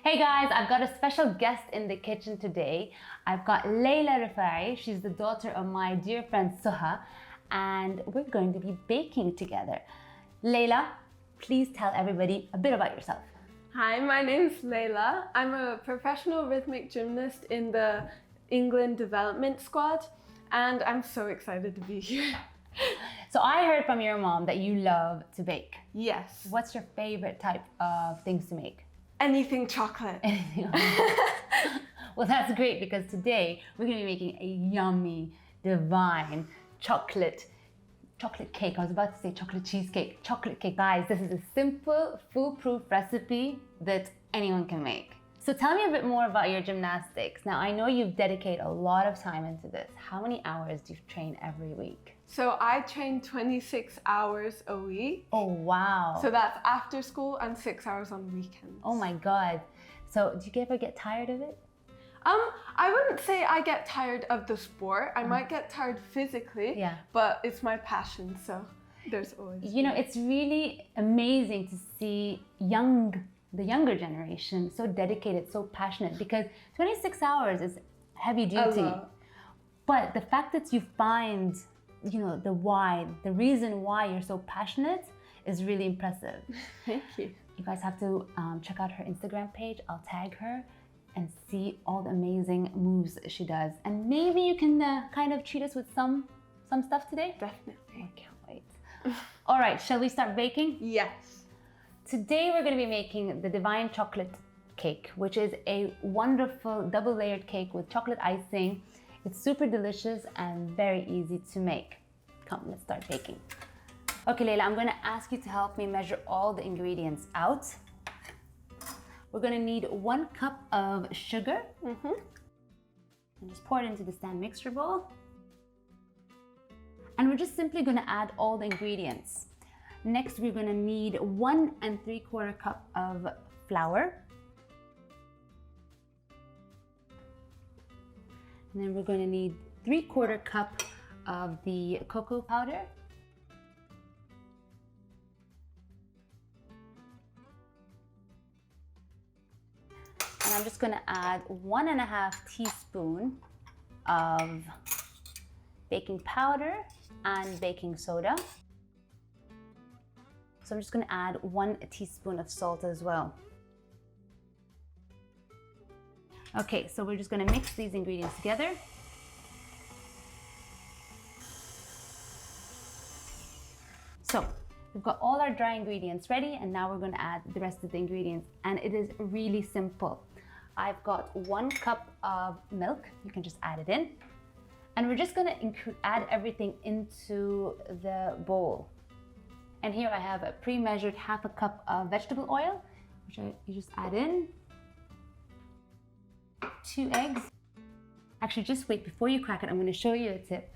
Hey guys, I've got a special guest in the kitchen today. I've got Layla Rifai. She's the daughter of my dear friend Suha, and we're going to be baking together. Layla, please tell everybody a bit about yourself. Hi, my name's Layla. I'm a professional rhythmic gymnast in the England development squad, and I'm so excited to be here. So I heard from your mom that you love to bake. Yes. What's your favorite type of things to make? Anything chocolate. Anything Well, that's great because today we're going to be making a yummy, divine chocolate cake. I was about to say chocolate cheesecake. Chocolate cake. Guys, this is a simple, foolproof recipe that anyone can make. So tell me a bit more about your gymnastics. Now, I know you've dedicated a lot of time into this. How many hours do you train every week? So I train 26 hours a week. Oh, wow. So that's after school and 6 hours on weekends. Oh my God. So do you ever get tired of it? I wouldn't say I get tired of the sport. I might get tired physically, but it's my passion, so there's always... You know, it's really amazing to see the younger generation so dedicated, so passionate, because 26 hours is heavy duty. But the fact that you find, you know, the reason why you're so passionate is really impressive. Thank you. You guys have to check out her Instagram page. I'll tag her and see all the amazing moves that she does. And maybe you can kind of treat us with some stuff today? Definitely. I can't wait. All right, shall we start baking? Yes. Today we're going to be making the divine chocolate cake, which is a wonderful double layered cake with chocolate icing. It's super delicious and very easy to make. Come, let's start baking. Okay, Layla, I'm going to ask you to help me measure all the ingredients out. We're going to need 1 cup of sugar. And just pour it into the stand mixture bowl. And we're just simply going to add all the ingredients. Next, we're going to need 1 3/4 cup of flour. And then we're going to need 3/4 cup of the cocoa powder. And I'm just going to add 1.5 teaspoons of baking powder and baking soda. So I'm just going to add 1 teaspoon of salt as well. Okay, so we're just going to mix these ingredients together. So we've got all our dry ingredients ready, and now we're going to add the rest of the ingredients, and it is really simple. I've got 1 cup of milk. You can just add it in, and we're just going to add everything into the bowl. And here I have a pre-measured 1/2 cup of vegetable oil, which you just add in. 2 eggs. Actually, just wait, before you crack it, I'm going to show you a tip.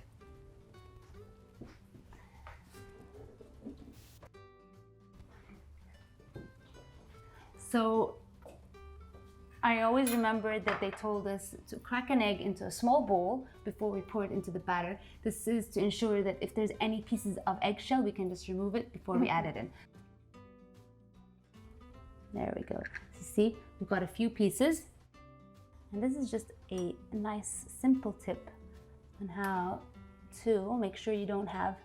So I always remember that they told us to crack an egg into a small bowl before we pour it into the batter. This is to ensure that if there's any pieces of eggshell, we can just remove it before we add it in. There we go. So see, we've got a few pieces. And this is just a nice, simple tip on how to make sure you don't have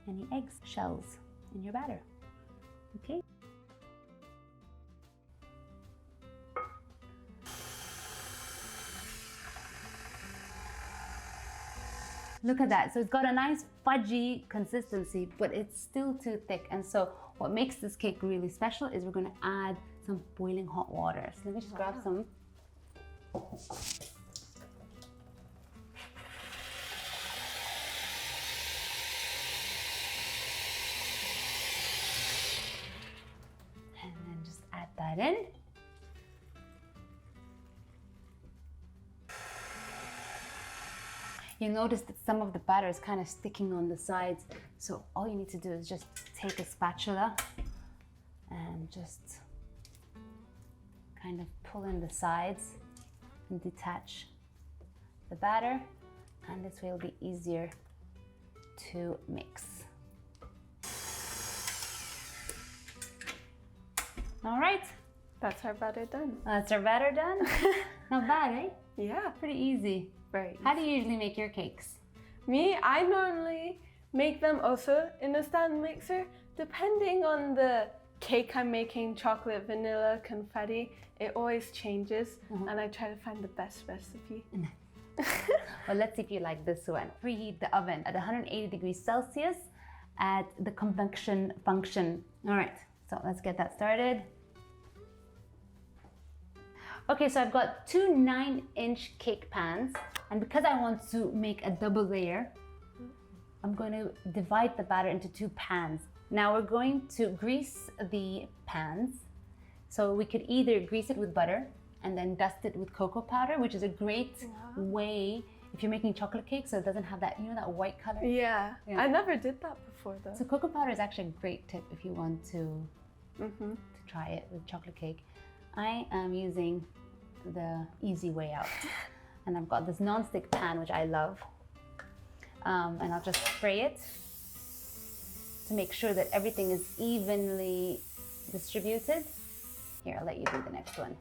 any eggshells in your batter. Okay? Look at that. So it's got a nice fudgy consistency, but it's still too thick. And so what makes this cake really special is we're going to add some boiling hot water. So let me just grab some. And then just add that in. You notice that some of the batter is kind of sticking on the sides. So all you need to do is just take a spatula and just kind of pull in the sides and detach the batter. And this way it'll be easier to mix. All right, That's our batter done. That's our batter done. Not bad, eh? Yeah, Pretty easy. very easy. How do you usually make your cakes? Me, I normally make them also in a stand mixer. Depending on the cake I'm making, chocolate, vanilla, confetti, it always changes, and I try to find the best recipe. Well, let's see if you like this one. Preheat the oven at 180 degrees Celsius at the convection function. All right, so let's get that started. Okay, so I've got two 9-inch cake pans, and because I want to make a double layer, I'm going to divide the batter into two pans. Now we're going to grease the pans. So we could either grease it with butter and then dust it with cocoa powder, which is a great way if you're making chocolate cake so it doesn't have that, you know, that white color. Yeah, I never did that before though. So cocoa powder is actually a great tip if you want to try it with chocolate cake. I am using the easy way out. And I've got this non-stick pan, which I love. And I'll just spray it to make sure that everything is evenly distributed. Here, I'll let you do the next one.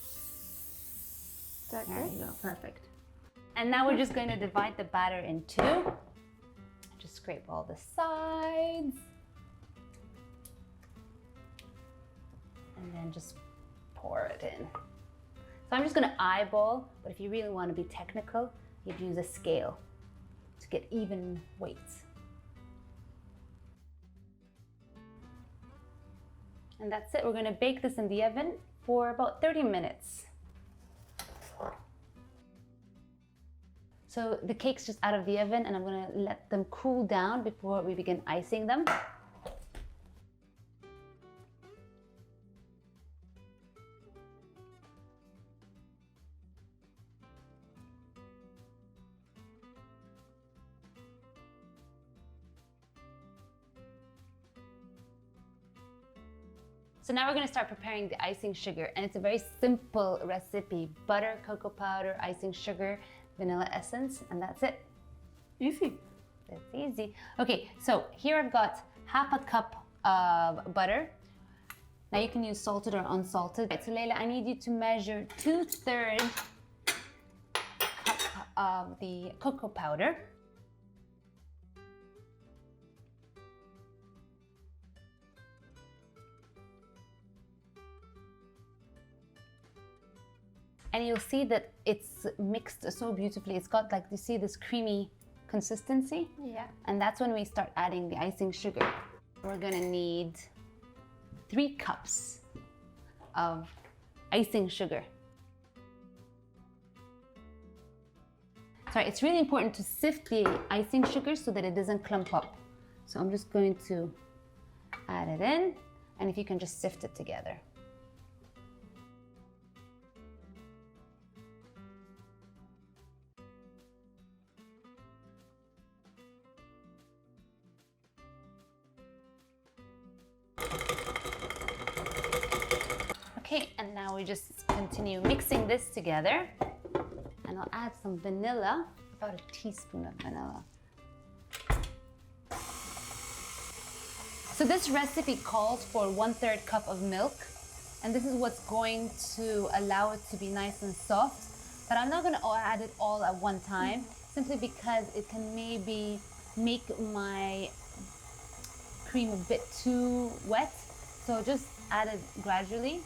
There you go, perfect. And now we're just going to divide the batter in two. Just scrape all the sides. And then just pour it in. So I'm just going to eyeball, but if you really want to be technical, you'd use a scale to get even weights. And that's it. We're going to bake this in the oven for about 30 minutes. So the cake's just out of the oven and I'm going to let them cool down before we begin icing them. So now we're going to start preparing the icing sugar, and it's a very simple recipe. Butter, cocoa powder, icing sugar, vanilla essence, and that's it. Easy. That's easy. Okay, so here I've got half a cup of butter. Now you can use salted or unsalted. Right, so Layla, I need you to measure 2/3 cup of the cocoa powder. And you'll see that it's mixed so beautifully. It's got, like, you see this creamy consistency? Yeah. And that's when we start adding the icing sugar. We're gonna need 3 cups of icing sugar. Sorry, it's really important to sift the icing sugar so that it doesn't clump up. So I'm just going to add it in, and if you can just sift it together. Okay, and now we just continue mixing this together. And I'll add some vanilla, about a teaspoon of vanilla. So this recipe calls for 1/3 cup of milk. And this is what's going to allow it to be nice and soft. But I'm not gonna add it all at one time, simply because it can maybe make my cream a bit too wet. So just add it gradually.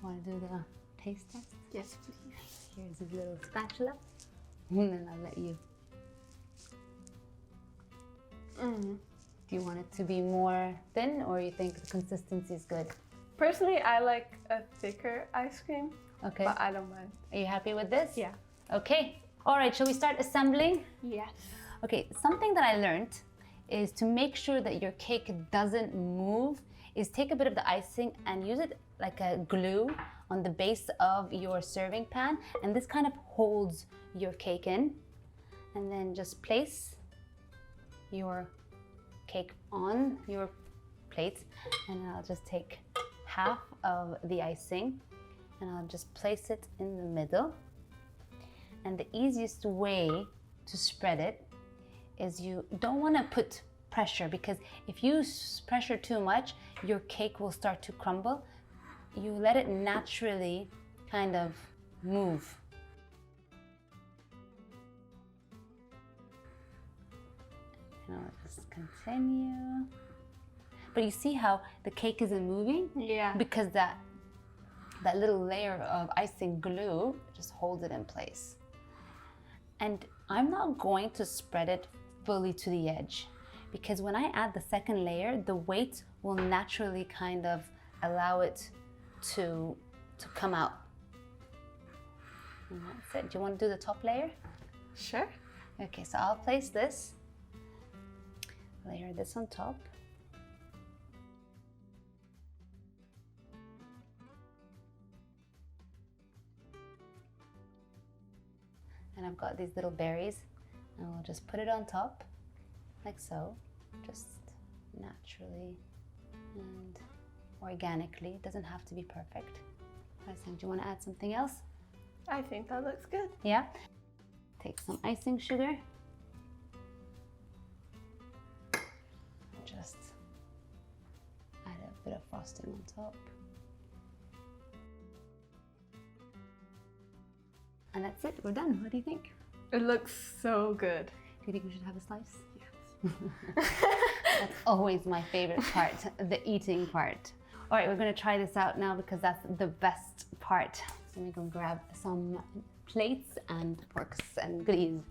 Want to do the taste test? Yes, please. Here's a little spatula, and then I'll let you. Do you want it to be more thin, or you think the consistency is good? Personally, I like a thicker ice cream, Okay. but I don't mind. Are you happy with this? Yeah. Okay. All right, shall we start assembling? Yes. Okay, something that I learned is to make sure that your cake doesn't move is take a bit of the icing and use it like a glue on the base of your serving pan, and this kind of holds your cake in. And then just place your cake on your plate, and I'll just take half of the icing and I'll just place it in the middle. And the easiest way to spread it is you don't want to put pressure, because if you pressure too much, your cake will start to crumble. You let it naturally kind of move. And I'll just continue. But you see how the cake isn't moving? Yeah. Because that little layer of icing glue just holds it in place. And I'm not going to spread it fully to the edge, because when I add the second layer, the weight will naturally kind of allow it to come out. And that's it. Do you want to do the top layer? Sure. Okay, so I'll place this, layer this on top. And I've got these little berries, and we'll just put it on top, like so, just naturally and organically. It doesn't have to be perfect. Icing, do you want to add something else? I think that looks good. Yeah? Take some icing sugar. Just add a bit of frosting on top. And that's it, we're done. What do you think? It looks so good. Do you think we should have a slice? Yes. That's always my favorite part, the eating part. All right, we're gonna try this out now because that's the best part. So I'm gonna go grab some plates and forks and goodies.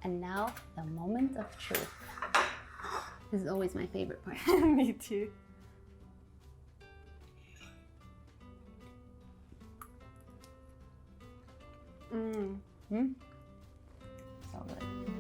And now, the moment of truth. This is always my favorite part. Me too. So good.